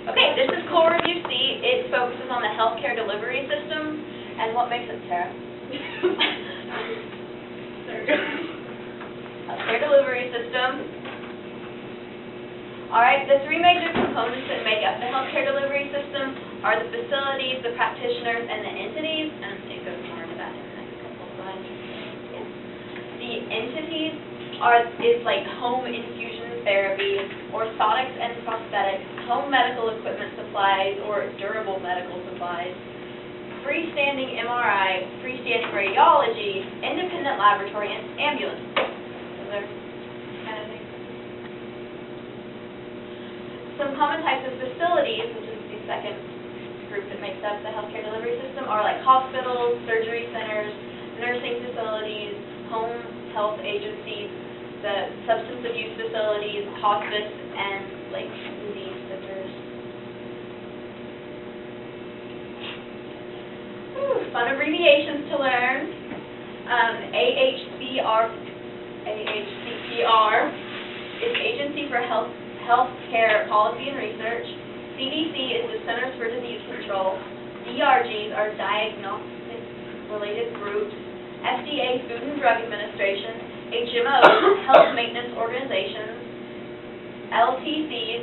Okay, this is Core Review C. It focuses on the healthcare delivery system. And what makes it, Tara? Healthcare delivery system. Alright, the three major components that make up the healthcare delivery system are the facilities, the practitioners, and the entities. And it goes more into that in the next couple of slides. Yeah. The entities is like home infusion therapy, orthotics and prosthetics, home medical equipment supplies or durable medical supplies, freestanding MRI, freestanding radiology, independent laboratory, and ambulance. Those are kind of things. Some common types of facilities, which is the second group that makes up the healthcare delivery system, are like hospitals, surgery centers, nursing facilities, home health agencies, the substance abuse facilities, hospice, and like disease centers. Fun abbreviations to learn. AHCPR is Agency for Healthcare Policy and Research. CDC is the Centers for Disease Control. DRGs are diagnostic-related groups. FDA, Food and Drug Administration. HMOs, Health Maintenance Organizations. LTCs,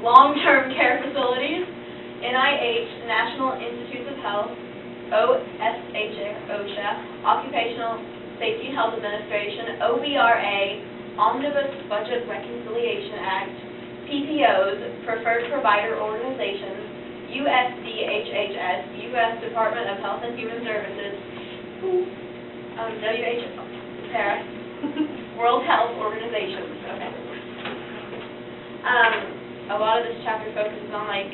long-term care facilities. NIH, National Institutes of Health. OSHA, Occupational Safety and Health Administration. OBRA, Omnibus Budget Reconciliation Act. PPOs, Preferred Provider Organizations. USDHHS, U.S. Department of Health and Human Services. Tara. World Health Organizations. Okay. A lot of this chapter focuses on like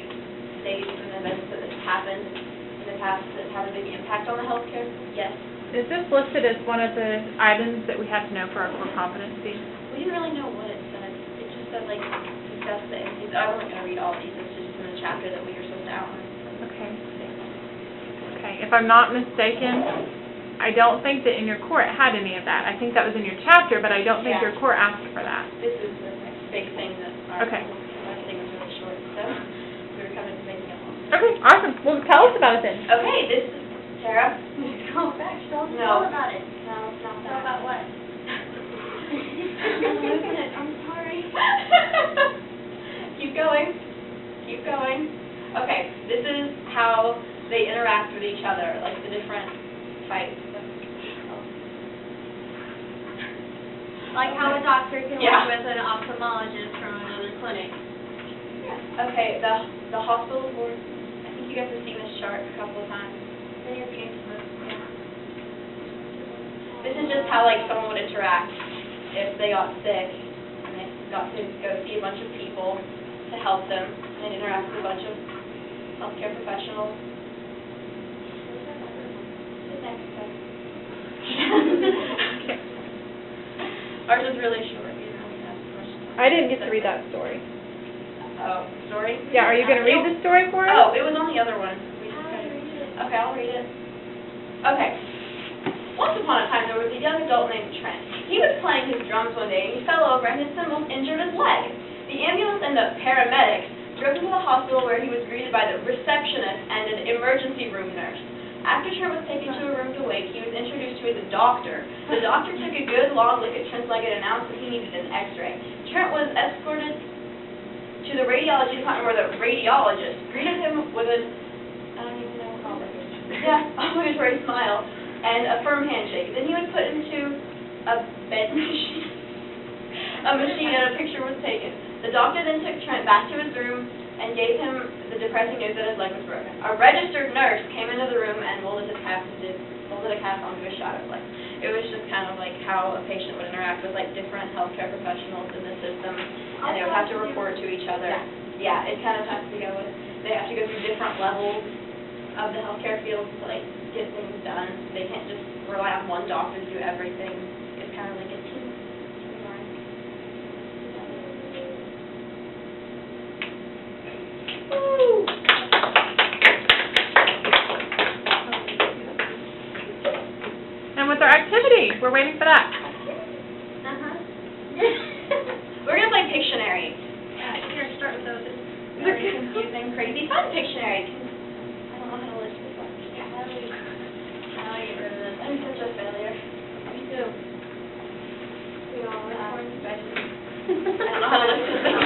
dates and events that have happened in the past that have a big impact on the healthcare. Yes. Is this listed as one of the items that we have to know for our core competency? We didn't really know what it said. It just said like discuss the entities. I wasn't going to read all these. It's just in the chapter that we were supposed to outline. Okay. Okay. If I'm not mistaken, I don't think that in your core it had any of that. I think that was in your chapter, but I don't think your core asked for that. This is the next big thing that our thing was really short, so we were kind of making it long. Okay, awesome. Well, tell us about it then. Okay, this is Tara. Go back. Tell about it. No, it's not that. Tell about what? I'm sorry. Keep going. Keep going. Okay, this is how they interact with each other, like the different types. Like how a doctor can Yeah. work with an ophthalmologist from another clinic. Yeah. Okay, the hospital board. I think you guys have seen this chart a couple of times. Then your case was, This is just how like someone would interact if they got sick and they got to go see a bunch of people to help them and interact with a bunch of healthcare professionals. Ours is really short. You don't really have much time. I didn't get to read that story. Oh, story? Yeah, are you going to read the story for us? Oh, it was on the other one. Okay, I'll read it. Okay. Once upon a time, there was a young adult named Trent. He was playing his drums one day, and he fell over, and his cymbals injured his leg. The ambulance and the paramedics drove him to the hospital, where he was greeted by the receptionist and an emergency room nurse. After Trent was taken to a room to wake, he was introduced to his doctor. The doctor took a good long look at Trent's leg and announced that he needed an x-ray. Trent was escorted to the radiology department where the radiologist greeted him with a, I don't even know how obligatory smile and a firm handshake. Then he was put into a bed machine, and a picture was taken. The doctor then took Trent back to his room and gave him the depressing news that his leg was broken. A registered nurse came into the room and molded a cast onto his shattered leg. It was just kind of like how a patient would interact with like different healthcare professionals in the system, and they would have to report to each other. Yeah, it kind of has to go with, they have to go through different levels of the healthcare field to like get things done. They can't just rely on one doctor to do everything. It's kind of like a team. And with our activity, we're waiting for that. We're going to play Pictionary. Your using Crazy Fun Pictionary, 'cause I don't know how to list this one. Yeah, how do we get rid of this? I'm such a failure. Me too. We all are. I don't know how to list this thing.